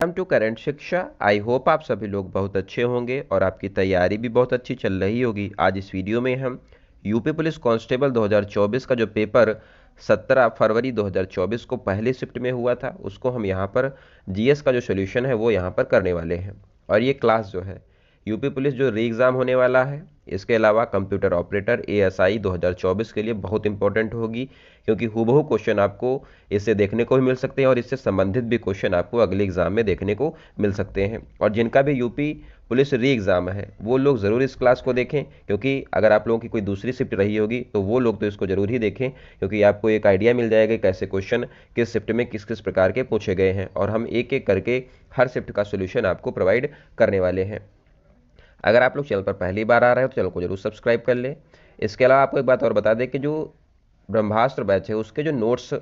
Welcome to current शिक्षा। I hope आप सभी लोग बहुत अच्छे होंगे और आपकी तैयारी भी बहुत अच्छी चल रही होगी। आज इस वीडियो में हम यूपी पुलिस कांस्टेबल 2024 का जो पेपर 17 फरवरी 2024 को पहली शिफ्ट में हुआ था उसको हम यहाँ पर जीएस का जो सोल्यूशन है वो यहाँ पर करने वाले हैं। और ये क्लास जो है यूपी पुलिस जो री एग्ज़ाम होने वाला है, इसके अलावा कंप्यूटर ऑपरेटर एएसआई 2024 के लिए बहुत इंपॉर्टेंट होगी, क्योंकि हूबहू क्वेश्चन आपको इससे देखने को भी मिल सकते हैं और इससे संबंधित भी क्वेश्चन आपको अगले एग्जाम में देखने को मिल सकते हैं। और जिनका भी यूपी पुलिस री एग्ज़ाम है वो लोग ज़रूर इस क्लास को देखें, क्योंकि अगर आप लोगों की कोई दूसरी शिफ्ट रही होगी तो वो लोग तो इसको ज़रूर ही देखें, क्योंकि आपको एक आइडिया मिल जाएगा कैसे क्वेश्चन किस शिफ्ट में किस किस प्रकार के पूछे गए हैं और हम एक एक करके हर शिफ्ट का सोल्यूशन आपको प्रोवाइड करने वाले हैं। अगर आप लोग चैनल पर पहली बार आ रहे हो तो चैनल को जरूर सब्सक्राइब कर लें। इसके अलावा आपको एक बात और बता दें कि जो ब्रह्मास्त्र बैच है उसके जो नोट्स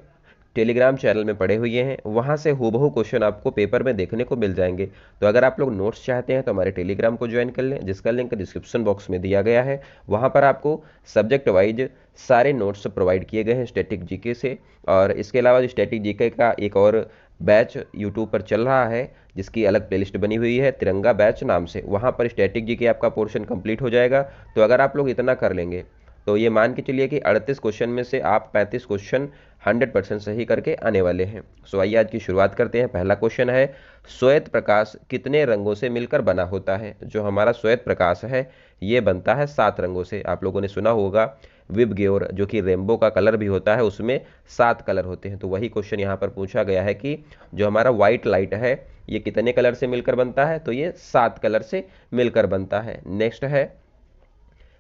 टेलीग्राम चैनल में पड़े हुए हैं वहाँ से हूबहू क्वेश्चन आपको पेपर में देखने को मिल जाएंगे। तो अगर आप लोग नोट्स चाहते हैं तो हमारे टेलीग्राम को ज्वाइन कर लें, जिसका लिंक डिस्क्रिप्शन बॉक्स में दिया गया है। वहाँ पर आपको सब्जेक्ट वाइज सारे नोट्स प्रोवाइड किए गए हैं स्टैटिक जीके से। और इसके अलावा स्टैटिक जीके का एक और बैच यूट्यूब पर चल रहा है जिसकी अलग प्लेलिस्ट बनी हुई है तिरंगा बैच नाम से, वहाँ पर स्टैटिक जीके आपका पोर्शन कंप्लीट हो जाएगा। तो अगर आप लोग इतना कर लेंगे तो ये मान के चलिए कि 38 क्वेश्चन में से आप 35 क्वेश्चन 100% सही करके आने वाले हैं। सो आइए आज की शुरुआत करते हैं। पहला क्वेश्चन है, श्वेत प्रकाश कितने रंगों से मिलकर बना होता है? जो हमारा श्वेत प्रकाश है ये बनता है 7 रंगों से। आप लोगों ने सुना होगा विबग्योर जो कि रेनबो का कलर भी होता है, उसमें 7 कलर होते हैं। तो वही क्वेश्चन यहाँ पर पूछा गया है कि जो हमारा व्हाइट लाइट है ये कितने कलर से मिलकर बनता है? तो ये 7 कलर से मिलकर बनता है। नेक्स्ट है,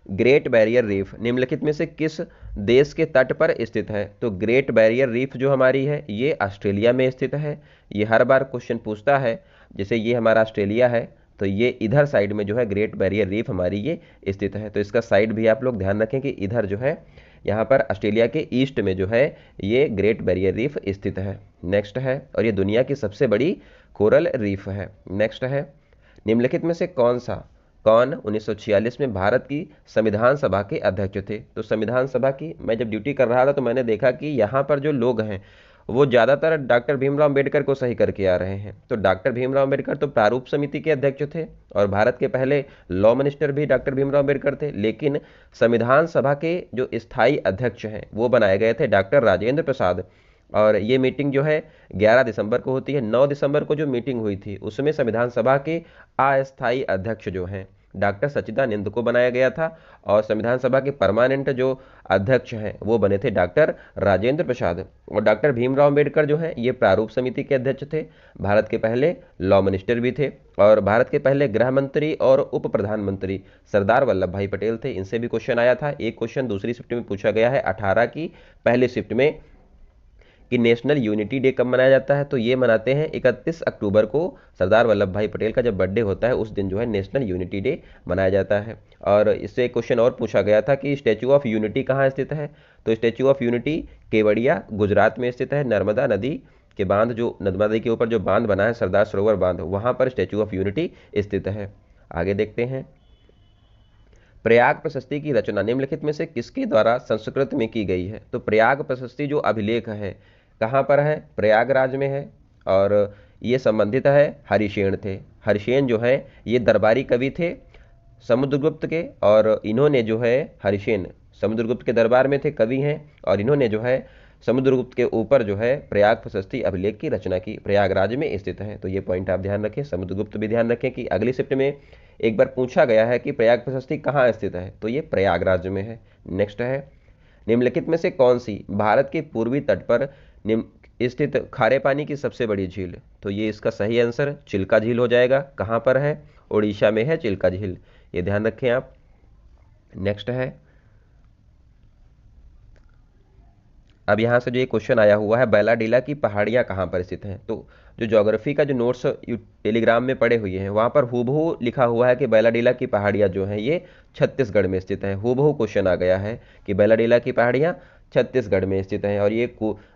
ग्रेट बैरियर रीफ निम्नलिखित में से किस देश के तट पर स्थित है? तो ग्रेट बैरियर रीफ जो हमारी है ये ऑस्ट्रेलिया में स्थित है। ये हर बार क्वेश्चन पूछता है। जैसे ये हमारा ऑस्ट्रेलिया है तो ये इधर साइड में जो है ग्रेट बैरियर रीफ हमारी ये स्थित है। तो इसका साइड भी आप लोग ध्यान रखें कि इधर जो है यहाँ पर ऑस्ट्रेलिया के ईस्ट में जो है ये ग्रेट बैरियर रीफ स्थित है। नेक्स्ट है, और ये दुनिया की सबसे बड़ी कोरल रीफ है। नेक्स्ट है, निम्नलिखित में से कौन 1946 में भारत की संविधान सभा के अध्यक्ष थे? तो संविधान सभा की मैं जब ड्यूटी कर रहा था तो मैंने देखा कि यहाँ पर जो लोग हैं वो ज़्यादातर डॉक्टर भीमराव अंबेडकर को सही करके आ रहे हैं। तो डॉक्टर भीमराव अंबेडकर तो प्रारूप समिति के अध्यक्ष थे और भारत के पहले लॉ मिनिस्टर भी डॉक्टर भीमराव अंबेडकर थे, लेकिन संविधान सभा के जो स्थायी अध्यक्ष हैं वो बनाए गए थे डॉक्टर राजेंद्र प्रसाद। और ये मीटिंग जो है 11 दिसंबर को होती है। 9 दिसंबर को जो मीटिंग हुई थी उसमें संविधान सभा के अस्थायी अध्यक्ष जो हैं डॉक्टर सच्चिदानंद को बनाया गया था और संविधान सभा के परमानेंट जो अध्यक्ष हैं वो बने थे डॉक्टर राजेंद्र प्रसाद। और डॉक्टर भीमराव अंबेडकर जो हैं ये प्रारूप समिति के अध्यक्ष थे, भारत के पहले लॉ मिनिस्टर भी थे और भारत के पहले गृह मंत्री और उप प्रधानमंत्री सरदार वल्लभ भाई पटेल थे। इनसे भी क्वेश्चन आया था। एक क्वेश्चन दूसरी शिफ्ट में पूछा गया है 18 की पहली शिफ्ट में कि नेशनल यूनिटी डे कब मनाया जाता है? तो ये मनाते हैं 31 अक्टूबर को। सरदार वल्लभ भाई पटेल का जब बर्थडे होता है उस दिन जो है नेशनल यूनिटी डे मनाया जाता है। और इससे एक क्वेश्चन और पूछा गया था कि स्टैचू ऑफ यूनिटी कहाँ स्थित है? तो statue of unity Kevadia Gujarat में स्थित है। नर्मदा नदी के बांध, जो नर्मदा नदी के ऊपर जो बांध बना है सरदार सरोवर बांध, वहाँ पर स्टैचू ऑफ यूनिटी स्थित है। आगे देखते हैं, प्रयाग प्रशस्ति की रचना निम्नलिखित में से किसके द्वारा संस्कृत में की गई है? तो प्रयाग प्रशस्ति जो अभिलेख है कहाँ पर है? प्रयागराज में है और ये संबंधित है हरिशेन थे। हरिशेन जो है ये दरबारी कवि थे समुद्रगुप्त के, और इन्होंने जो है हरिशेन समुद्रगुप्त के दरबार में थे, कवि हैं, और इन्होंने जो है समुद्रगुप्त के ऊपर जो है प्रयाग प्रशस्ति अभिलेख की रचना की। प्रयागराज में स्थित है। तो ये पॉइंट आप ध्यान रखें। समुद्रगुप्त भी ध्यान रखें कि अगली शिफ्ट में एक बार पूछा गया है कि प्रयाग प्रशस्ति कहाँ स्थित है, तो ये प्रयागराज में है। नेक्स्ट है, निम्नलिखित में से कौन सी भारत के पूर्वी तट पर स्थित खारे पानी की सबसे बड़ी झील? तो ये इसका सही आंसर चिल्का झील हो जाएगा। कहाँ पर है? उड़ीसा में है चिल्का झील, ये ध्यान रखें आप। नेक्स्ट है, अब यहाँ से जो ये क्वेश्चन आया हुआ है बैलाडीला की पहाड़ियाँ कहाँ पर स्थित हैं? तो जो ज्योग्राफी का जो नोट्स टेलीग्राम में पड़े हुए हैं वहाँ पर हूबहू लिखा हुआ है कि बैलाडीला की पहाड़ियाँ जो हैं ये छत्तीसगढ़ में स्थित हैं। हूबहू क्वेश्चन आ गया है कि बैलाडीला की पहाड़ियाँ छत्तीसगढ़ में स्थित हैं और ये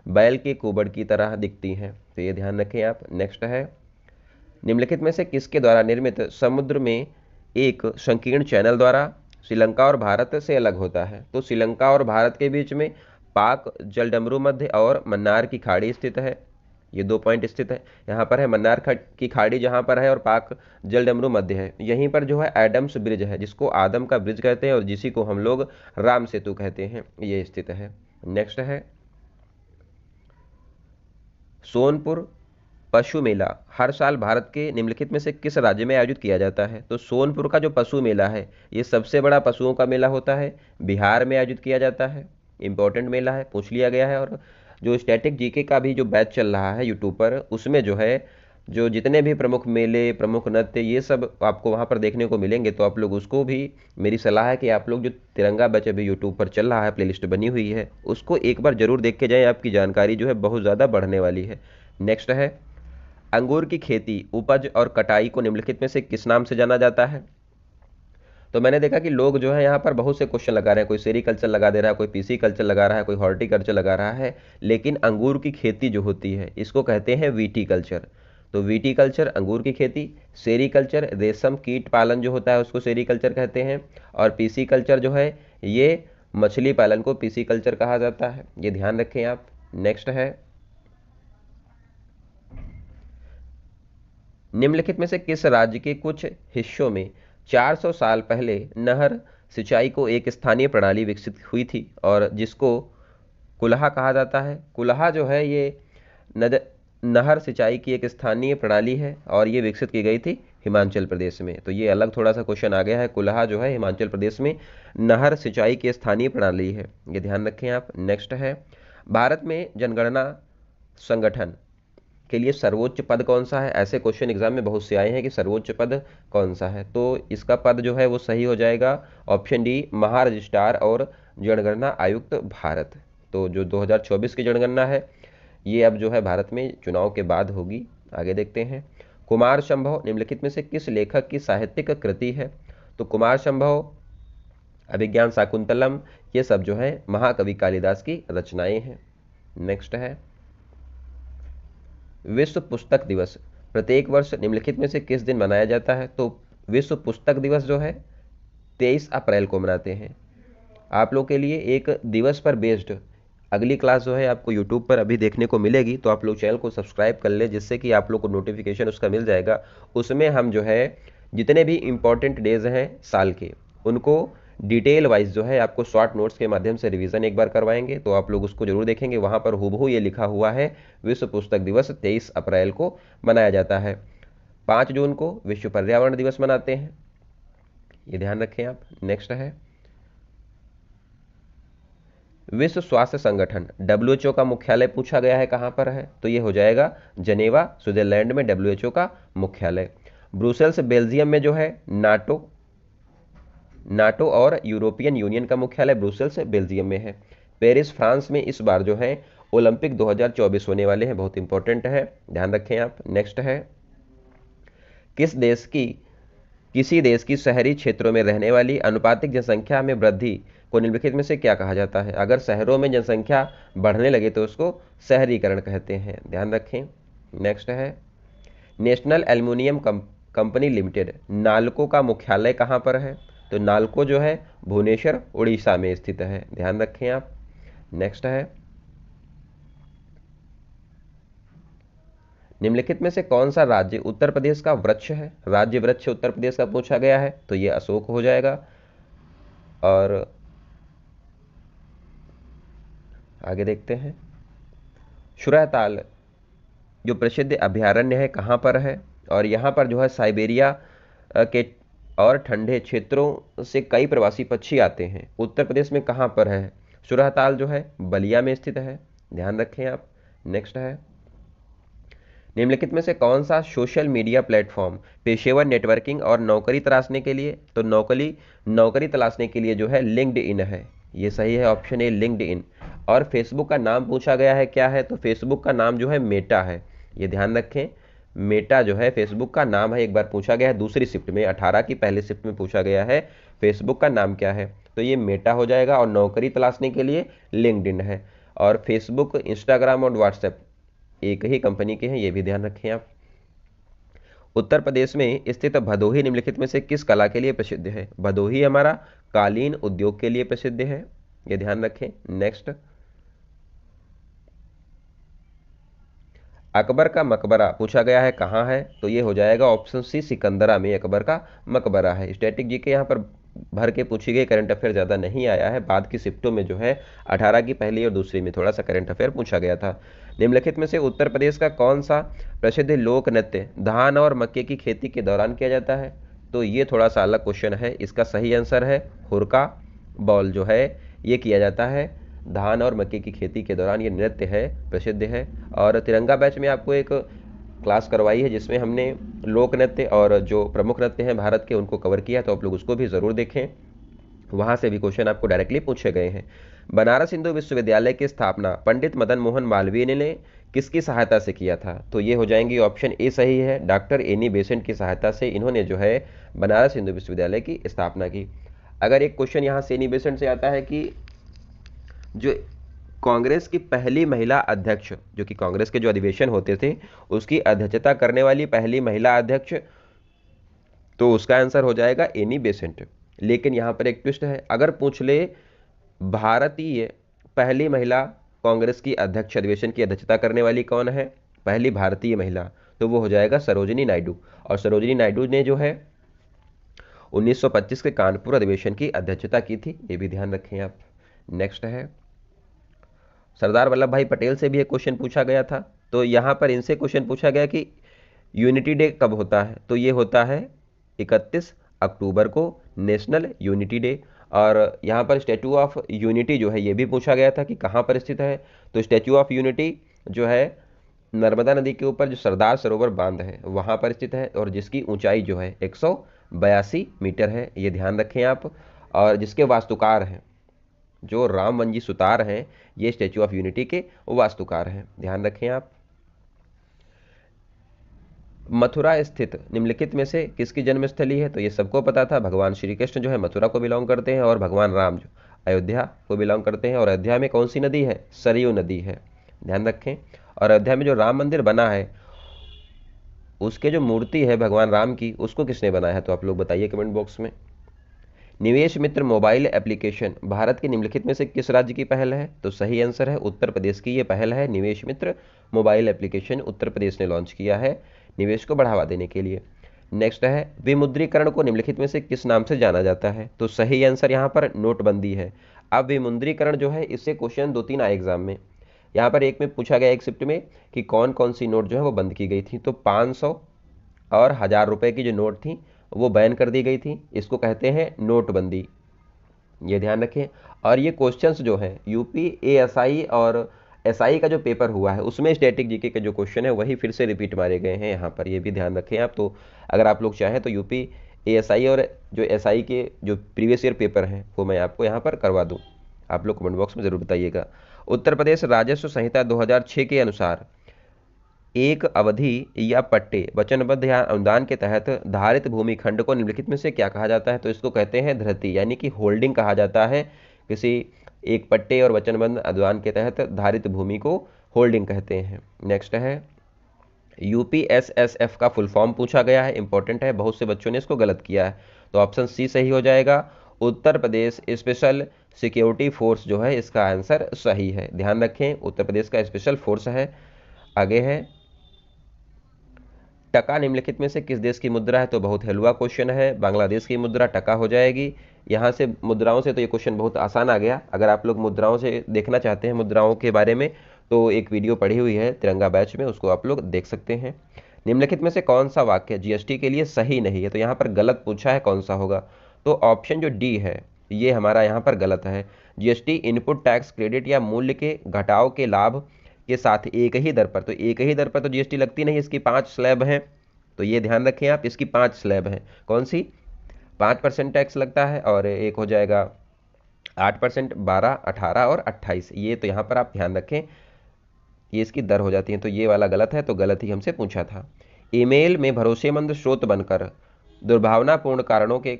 बैल के कुबड़ की तरह दिखती हैं। तो ये ध्यान रखें आप। नेक्स्ट है, निम्नलिखित में से किसके द्वारा निर्मित समुद्र में एक संकीर्ण चैनल द्वारा श्रीलंका और भारत से अलग होता है? तो श्रीलंका और भारत के बीच में पाक जलडमरू मध्य और मन्नार की खाड़ी स्थित है। ये 2 पॉइंट स्थित है। यहाँ पर है मन्नार की खाड़ी जहाँ पर है, और पाक जलडमरू मध्य है। यहीं पर जो है एडम्स ब्रिज है, जिसको आदम का ब्रिज कहते हैं और जिसी को हम लोग राम सेतु कहते हैं, ये स्थित है। नेक्स्ट है सोनपुर पशु मेला हर साल भारत के निम्नलिखित में से किस राज्य में आयोजित किया जाता है? तो सोनपुर का जो पशु मेला है, ये सबसे बड़ा पशुओं का मेला होता है, बिहार में आयोजित किया जाता है। इंपॉर्टेंट मेला है, पूछ लिया गया है। और जो स्टैटिक जीके का भी जो बैच चल रहा है यूट्यूब पर, उसमें जो है जो जितने भी प्रमुख मेले, प्रमुख नृत्य, ये सब आपको वहाँ पर देखने को मिलेंगे। तो आप लोग उसको भी, मेरी सलाह है कि आप लोग जो तिरंगा बैच अभी यूट्यूब पर चल रहा है, प्लेलिस्ट बनी हुई है, उसको एक बार जरूर देख के जाएं। आपकी जानकारी जो है बहुत ज़्यादा बढ़ने वाली है। नेक्स्ट है अंगूर की खेती, उपज और कटाई को निम्नलिखित में से किस नाम से जाना जाता है? तो मैंने देखा कि लोग जो है यहाँ पर बहुत से क्वेश्चन लगा रहे हैं, कोई सेरीकल्चर लगा दे रहा है, कोई पीसी कल्चर लगा रहा है, कोई हॉर्टिकल्चर लगा रहा है, लेकिन अंगूर की खेती जो होती है इसको कहते हैं वीटीकल्चर। तो वीटीकल्चर अंगूर की खेती, सेरीकल्चर रेशम कीट पालन जो होता है उसको सेरीकल्चर कहते हैं, और पीसी कल्चर जो है ये मछली पालन को पीसी कल्चर कहा जाता है। ये ध्यान रखें आप। नेक्स्ट है निम्नलिखित में से किस राज्य के कुछ हिस्सों में 400 साल पहले नहर सिंचाई को एक स्थानीय प्रणाली विकसित हुई थी और जिसको कुल्हा कहा जाता है? कुल्हा जो है ये नहर सिंचाई की एक स्थानीय प्रणाली है और ये विकसित की गई थी हिमाचल प्रदेश में। तो ये अलग थोड़ा सा क्वेश्चन आ गया है। कुल्हा जो है हिमाचल प्रदेश में नहर सिंचाई की स्थानीय प्रणाली है, ये ध्यान रखें आप। नेक्स्ट है भारत में जनगणना संगठन के लिए सर्वोच्च पद कौन सा है? ऐसे क्वेश्चन एग्जाम में बहुत से आए हैं कि सर्वोच्च पद कौन सा है, तो इसका पद जो है वो सही हो जाएगा ऑप्शन डी, महारजिस्ट्रार और जनगणना आयुक्त भारत। तो जो 2024 की जनगणना है ये अब जो है भारत में चुनाव के बाद होगी। आगे देखते हैं कुमार संभव निम्नलिखित में से किस लेखक की साहित्यिक कृति है? तो कुमार संभव, अभिज्ञान शाकुंतलम, ये सब जो है महाकवि कालिदास की रचनाएं हैं। नेक्स्ट है विश्व पुस्तक दिवस प्रत्येक वर्ष निम्नलिखित में से किस दिन मनाया जाता है? तो विश्व पुस्तक दिवस जो है 23 अप्रैल को मनाते हैं। आप लोग के लिए एक दिवस पर बेस्ड अगली क्लास जो है आपको यूट्यूब पर अभी देखने को मिलेगी, तो आप लोग चैनल को सब्सक्राइब कर ले, जिससे कि आप लोग को नोटिफिकेशन उसका मिल जाएगा। उसमें हम जो है जितने भी इंपॉर्टेंट डेज हैं साल के, उनको डिटेल वाइज जो है आपको शॉर्ट नोट्स के माध्यम से रिवीजन एक बार करवाएंगे, तो आप लोग उसको जरूर देखेंगे। वहाँ पर हूबहू ये लिखा हुआ है विश्व पुस्तक दिवस 23 अप्रैल को मनाया जाता है। 5 जून को विश्व पर्यावरण दिवस मनाते हैं, ये ध्यान रखें आप। नेक्स्ट है विश्व स्वास्थ्य संगठन WHO का मुख्यालय पूछा गया है कहाँ पर है? तो ये हो जाएगा जनेवा, स्विट्जरलैंड में WHO का मुख्यालय। ब्रुसेल्स बेल्जियम में जो है नाटो और यूरोपियन यूनियन का मुख्यालय ब्रुसेल्स बेल्जियम में है। पेरिस फ्रांस में इस बार जो है ओलंपिक 2024 होने वाले हैं, बहुत इंपॉर्टेंट है, ध्यान रखें आप। नेक्स्ट है किसी देश की शहरी क्षेत्रों में रहने वाली अनुपातिक जनसंख्या में वृद्धि को निम्नलिखित में से क्या कहा जाता है? अगर शहरों में जनसंख्या बढ़ने लगे तो उसको शहरीकरण कहते हैं, ध्यान रखें। नेक्स्ट है national aluminium company limited NALCO का मुख्यालय कहाँ पर है? तो नालको जो है भुवनेश्वर उड़ीसा में स्थित है, ध्यान रखें आप। नेक्स्ट है निम्नलिखित में से कौन सा राज्य उत्तर प्रदेश का वृक्ष है? राज्य वृक्ष उत्तर प्रदेश का पूछा गया है, तो ये अशोक हो जाएगा। और आगे देखते हैं शुरहताल जो प्रसिद्ध अभयारण्य है कहाँ पर है? और यहाँ पर जो है साइबेरिया के और ठंडे क्षेत्रों से कई प्रवासी पक्षी आते हैं। उत्तर प्रदेश में कहाँ पर है? शुरहताल जो है बलिया में स्थित है, ध्यान रखें आप। नेक्स्ट है निम्नलिखित में से कौन सा सोशल मीडिया प्लेटफॉर्म पेशेवर नेटवर्किंग और नौकरी तलाशने के लिए, तो नौकरी तलाशने के लिए जो है लिंक्डइन है, ये सही है ऑप्शन ए लिंक्डइन। और फेसबुक का नाम पूछा गया है क्या है? तो फेसबुक का नाम जो है मेटा है, ये ध्यान रखें। मेटा जो है फेसबुक का नाम है, एक बार पूछा गया है दूसरी शिफ्ट में, 18 की पहली शिफ्ट में पूछा गया है फेसबुक का नाम क्या है, तो ये मेटा हो जाएगा। और नौकरी तलाशने के लिए लिंक्डइन है। और फेसबुक, इंस्टाग्राम और व्हाट्सएप एक ही कंपनी के हैं, ये भी ध्यान रखें आप। उत्तर प्रदेश में स्थित भदोही निम्नलिखित में से किस कला के लिए प्रसिद्ध है? भदोही हमारा कालीन उद्योग के लिए प्रसिद्ध है, ये ध्यान रखें। नेक्स्ट अकबर का मकबरा पूछा गया है कहाँ है, तो ये हो जाएगा ऑप्शन सी, सिकंदरा में अकबर का मकबरा है। स्टैटिक जीके यहाँ पर भर के पूछी गई, करंट अफेयर ज़्यादा नहीं आया है, बाद की शिफ्टों में जो है 18 की पहली और दूसरी में थोड़ा सा करंट अफेयर पूछा गया था। निम्नलिखित में से उत्तर प्रदेश का कौन सा प्रसिद्ध लोक नृत्य धान और मक्के की खेती के दौरान किया जाता है, तो ये थोड़ा सा अलग क्वेश्चन है। इसका सही आंसर है हुरका बॉल जो है ये किया जाता है धान और मक्के की खेती के दौरान, ये नृत्य है, प्रसिद्ध है। और तिरंगा बैच में आपको एक क्लास करवाई है जिसमें हमने लोक नृत्य और जो प्रमुख नृत्य हैं भारत के उनको कवर किया, तो आप लोग उसको भी ज़रूर देखें, वहाँ से भी क्वेश्चन आपको डायरेक्टली पूछे गए हैं। बनारस हिंदू विश्वविद्यालय की स्थापना पंडित मदन मोहन मालवीय ने किसकी सहायता से किया था, तो ये हो जाएंगी ऑप्शन ए सही है, डॉक्टर एनी बेसेंट की सहायता से इन्होंने जो है बनारस हिंदू विश्वविद्यालय की स्थापना की। अगर एक क्वेश्चन यहाँ से एनी बेसेंट से आता है कि जो कांग्रेस की पहली महिला अध्यक्ष, जो कि कांग्रेस के जो अधिवेशन होते थे उसकी अध्यक्षता करने वाली पहली महिला अध्यक्ष, तो उसका आंसर हो जाएगा एनी बेसेंट। लेकिन यहाँ पर एक ट्विस्ट है, अगर पूछ ले भारतीय पहली महिला कांग्रेस की अध्यक्ष, अधिवेशन की अध्यक्षता करने वाली कौन है, पहली भारतीय महिला, तो वो हो जाएगा सरोजिनी नायडू। और सरोजिनी नायडू ने जो है 1925 के कानपुर अधिवेशन की अध्यक्षता की थी, ये भी ध्यान रखें आप। नेक्स्ट है सरदार वल्लभ भाई पटेल से भी एक क्वेश्चन पूछा गया था, तो यहाँ पर इनसे क्वेश्चन पूछा गया कि यूनिटी डे कब होता है, तो ये होता है 31 अक्टूबर को, नेशनल यूनिटी डे। और यहाँ पर स्टैचू ऑफ यूनिटी जो है ये भी पूछा गया था कि कहाँ पर स्थित है, तो स्टैचू ऑफ यूनिटी जो है नर्मदा नदी के ऊपर जो सरदार सरोवर बांध है वहाँ पर स्थित है, और जिसकी ऊंचाई जो है 182 मीटर है, ये ध्यान रखें आप। और जिसके वास्तुकार हैं जो रामवंजी सुतार हैं, ये स्टैचू ऑफ यूनिटी के वास्तुकार हैं, ध्यान रखें आप। मथुरा स्थित निम्नलिखित में से किसकी जन्मस्थली है, तो ये सबको पता था, भगवान श्री कृष्ण जो है मथुरा को बिलोंग करते हैं और भगवान राम जो अयोध्या को बिलोंग करते हैं। और अयोध्या में कौन सी नदी है, सरयू नदी है, ध्यान रखें। और अयोध्या में जो राम मंदिर बना है उसके जो मूर्ति है भगवान राम की, उसको किसने बनाया है, तो आप लोग बताइए कमेंट बॉक्स में। निवेश मित्र मोबाइल एप्लीकेशन भारत के निम्नलिखित में से किस राज्य की पहल है, तो सही आंसर है उत्तर प्रदेश की ये पहल है। निवेश मित्र मोबाइल एप्लीकेशन उत्तर प्रदेश ने लॉन्च किया है निवेश को बढ़ावा देने के लिए। नेक्स्ट है विमुद्रीकरण को निम्नलिखित में से किस नाम से जाना जाता है, तो सही आंसर यहाँ पर नोटबंदी है। अब विमुद्रीकरण जो है इससे क्वेश्चन 2-3 आए एग्जाम में, यहाँ पर एक में पूछा गया एक शिफ्ट में कि कौन कौन सी नोट जो है वो बंद की गई थी, तो 500 और 1000 रुपए की जो नोट थी वो बैन कर दी गई थी, इसको कहते हैं नोटबंदी, ये ध्यान रखें। और ये क्वेश्चंस जो है यूपी एएसआई और एसआई का जो पेपर हुआ है उसमें स्टैटिक जीके के जो क्वेश्चन है वही फिर से रिपीट मारे गए हैं यहाँ पर, ये भी ध्यान रखें आप। तो अगर आप लोग चाहें तो यूपी एएसआई और जो एसआई के जो प्रीवियस ईयर पेपर हैं वो मैं आपको यहाँ पर करवा दूँ, आप लोग कमेंट बॉक्स में ज़रूर बताइएगा। उत्तर प्रदेश राजस्व संहिता 2006 के अनुसार एक अवधि या पट्टे वचनबद्ध या अनुदान के तहत धारित भूमि खंड को निम्नलिखित में से क्या कहा जाता है, तो इसको कहते हैं धृति, यानी कि होल्डिंग कहा जाता है। किसी एक पट्टे और वचनबद्ध अनुदान के तहत धारित भूमि को होल्डिंग कहते हैं। नेक्स्ट है यूपीएसएसएफ का फुल फॉर्म पूछा गया है, इंपॉर्टेंट है, बहुत से बच्चों ने इसको गलत किया है, तो ऑप्शन सी सही हो जाएगा। Uttar Pradesh special security force जो है इसका आंसर सही है, ध्यान रखें उत्तर प्रदेश का स्पेशल फोर्स है। आगे है टका निम्नलिखित में से किस देश की मुद्रा है, तो बहुत हलवा क्वेश्चन है, बांग्लादेश की मुद्रा टका हो जाएगी। यहाँ से मुद्राओं से तो ये क्वेश्चन बहुत आसान आ गया, अगर आप लोग मुद्राओं से देखना चाहते हैं मुद्राओं के बारे में तो एक वीडियो पड़ी हुई है तिरंगा बैच में, उसको आप लोग देख सकते हैं। निम्नलिखित में से कौन सा वाक्य जीएसटी के लिए सही नहीं है, तो यहाँ पर गलत पूछा है, कौन सा होगा, तो ऑप्शन जो डी है ये हमारा यहाँ पर गलत है। जीएसटी इनपुट टैक्स क्रेडिट या मूल्य के घटाव के लाभ के साथ एक ही दर पर, तो एक ही दर पर तो जीएसटी लगती नहीं, इसकी 5 स्लैब हैं, तो ये ध्यान रखें आप, इसकी 5 स्लैब हैं, कौन सी 5% टैक्स लगता है, और एक हो जाएगा 8%, 12, 18 और 28, ये तो यहाँ पर आप ध्यान रखें, ये इसकी दर हो जाती है, तो ये वाला गलत है, तो गलत ही हमसे पूछा था। ईमेल में भरोसेमंद स्रोत बनकर दुर्भावनापूर्ण कारणों के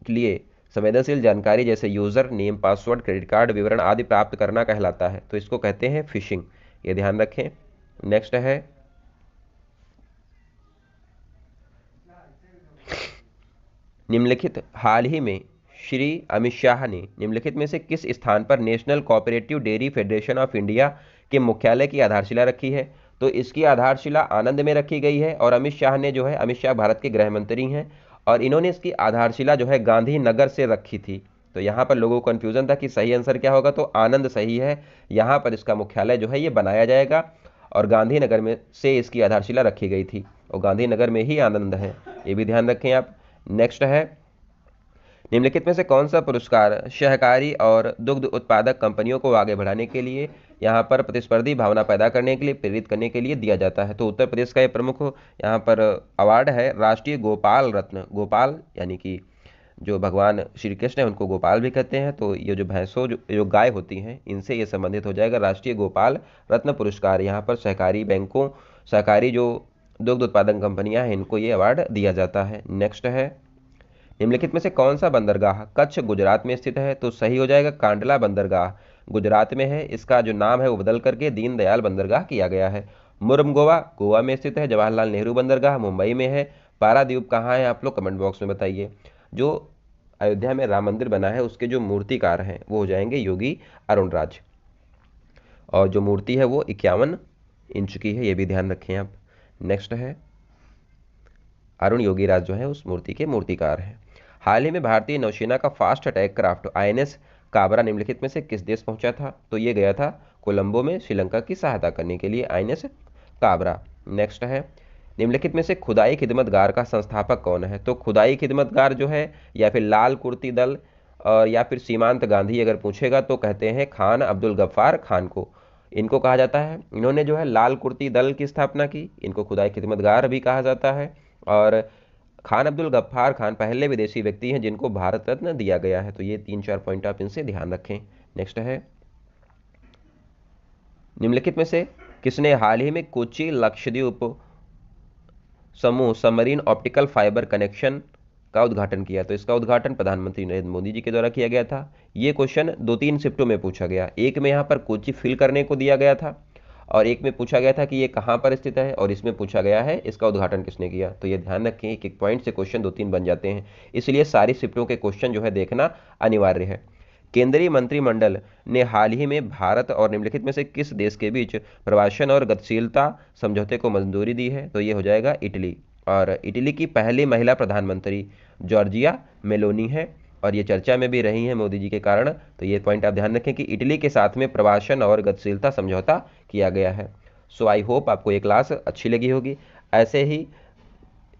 लिए संवेदनशील जानकारी जैसे user name, password, credit card विवरण आदि प्राप्त करना कहलाता है, तो इसको कहते हैं फिशिंग, ये ध्यान रखें। नेक्स्ट है निम्नलिखित हाल ही में श्री अमित शाह ने निम्नलिखित में से किस स्थान पर national cooperative dairy federation of India के मुख्यालय की आधारशिला रखी है, तो इसकी आधारशिला आनंद में रखी गई है और अमित शाह ने जो है, अमित शाह भारत के गृह मंत्री हैं और इन्होंने इसकी आधारशिला जो है गांधीनगर से रखी थी। तो यहाँ पर लोगों को कन्फ्यूजन था कि सही आंसर क्या होगा, तो आनंद सही है। यहाँ पर इसका मुख्यालय जो है ये बनाया जाएगा और गांधीनगर में से इसकी आधारशिला रखी गई थी और गांधीनगर में ही आनंद है, ये भी ध्यान रखें आप। नेक्स्ट है, निम्नलिखित में से कौन सा पुरस्कार सहकारी और दुग्ध उत्पादक कंपनियों को आगे बढ़ाने के लिए, यहाँ पर प्रतिस्पर्धी भावना पैदा करने के लिए, प्रेरित करने के लिए दिया जाता है। तो उत्तर प्रदेश का ये प्रमुख यहाँ पर अवार्ड है राष्ट्रीय गोपाल रत्न। गोपाल यानी कि जो भगवान श्री कृष्ण है उनको गोपाल भी कहते हैं, तो ये जो भैंसों जो गाय होती हैं इनसे ये संबंधित हो जाएगा। राष्ट्रीय गोपाल रत्न पुरस्कार यहाँ पर सहकारी बैंकों, सहकारी जो दुग्ध उत्पादन कंपनियां हैं इनको ये अवार्ड दिया जाता है। नेक्स्ट है, निम्नलिखित में से कौन सा बंदरगाह कच्छ गुजरात में स्थित है। तो सही हो जाएगा कांडला बंदरगाह गुजरात में है, इसका जो नाम है वो बदल करके दीनदयाल बंदरगाह किया गया है। मुर्मुगोवा गोवा में स्थित है। जवाहरलाल नेहरू बंदरगाह मुंबई में है। पारादीप कहाँ है आप लोग कमेंट बॉक्स में बताइए। जो अयोध्या में राम मंदिर बना है उसके जो मूर्तिकार हैं वो हो जाएंगे योगी अरुणराज और जो मूर्ति है वो 51 इंच की है, ये भी ध्यान रखें आप। नेक्स्ट है, अरुण योगीराज जो है उस मूर्ति के मूर्तिकार हैं। हाल ही में भारतीय नौसेना का fast attack craft INS Kabra निम्नलिखित में से किस देश पहुंचा था। तो ये गया था कोलंबो में श्रीलंका की सहायता करने के लिए आईएनएस काबरा। नेक्स्ट है, निम्नलिखित में से खुदाई खिदमतगार का संस्थापक कौन है। तो खुदाई खिदमतगार जो है या फिर लाल कुर्ती दल और या फिर सीमांत गांधी अगर पूछेगा तो कहते हैं खान अब्दुल गफ्फार खान को, इनको कहा जाता है। इन्होंने जो है लाल कुर्ती दल की स्थापना की, इनको खुदाई खिदमतगार भी कहा जाता है। और खान अब्दुल गफ्फार खान पहले विदेशी व्यक्ति हैं जिनको भारत रत्न दिया गया है। तो ये 3-4 पॉइंट आप इनसे ध्यान रखें। नेक्स्ट है, निम्नलिखित में से किसने हाल ही में कोच्चि लक्षद्वीप समूह सबमरीन ऑप्टिकल फाइबर कनेक्शन का उद्घाटन किया। तो इसका उद्घाटन प्रधानमंत्री नरेंद्र मोदी जी के द्वारा किया गया था। ये क्वेश्चन 2-3 शिफ्टों में पूछा गया, एक में यहाँ पर कोच्चि फिल करने को दिया गया था और एक में पूछा गया था कि ये कहाँ पर स्थित है और इसमें पूछा गया है इसका उद्घाटन किसने किया। तो ये ध्यान रखें एक एक पॉइंट से क्वेश्चन 2-3 बन जाते हैं, इसलिए सारी शिफ्टों के क्वेश्चन जो है देखना अनिवार्य है। केंद्रीय मंत्रिमंडल ने हाल ही में भारत और निम्नलिखित में से किस देश के बीच प्रवासन और गतिशीलता समझौते को मंजूरी दी है। तो ये हो जाएगा इटली, और इटली की पहली महिला प्रधानमंत्री जॉर्जिया मेलोनी है और ये चर्चा में भी रही हैं मोदी जी के कारण। तो ये पॉइंट आप ध्यान रखें कि इटली के साथ में प्रवासन और गतिशीलता समझौता किया गया है। सो आई होप आपको ये क्लास अच्छी लगी होगी। ऐसे ही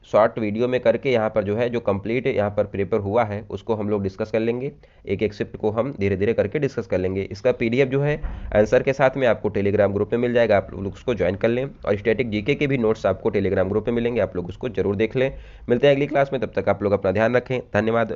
शॉर्ट वीडियो में करके यहाँ पर जो है जो कंप्लीट यहाँ पर पेपर हुआ है उसको हम लोग डिस्कस कर लेंगे, एक एक शिफ्ट को हम धीरे धीरे करके डिस्कस कर लेंगे। इसका पीडीएफ जो है आंसर के साथ में आपको टेलीग्राम ग्रुप में मिल जाएगा, आप लोग उसको ज्वाइन कर लें। और स्टैटिक जीके के भी नोट्स आपको टेलीग्राम ग्रुप में मिलेंगे, आप लोग उसको जरूर देख लें। मिलते हैं अगली क्लास में, तब तक आप लोग अपना ध्यान रखें। धन्यवाद।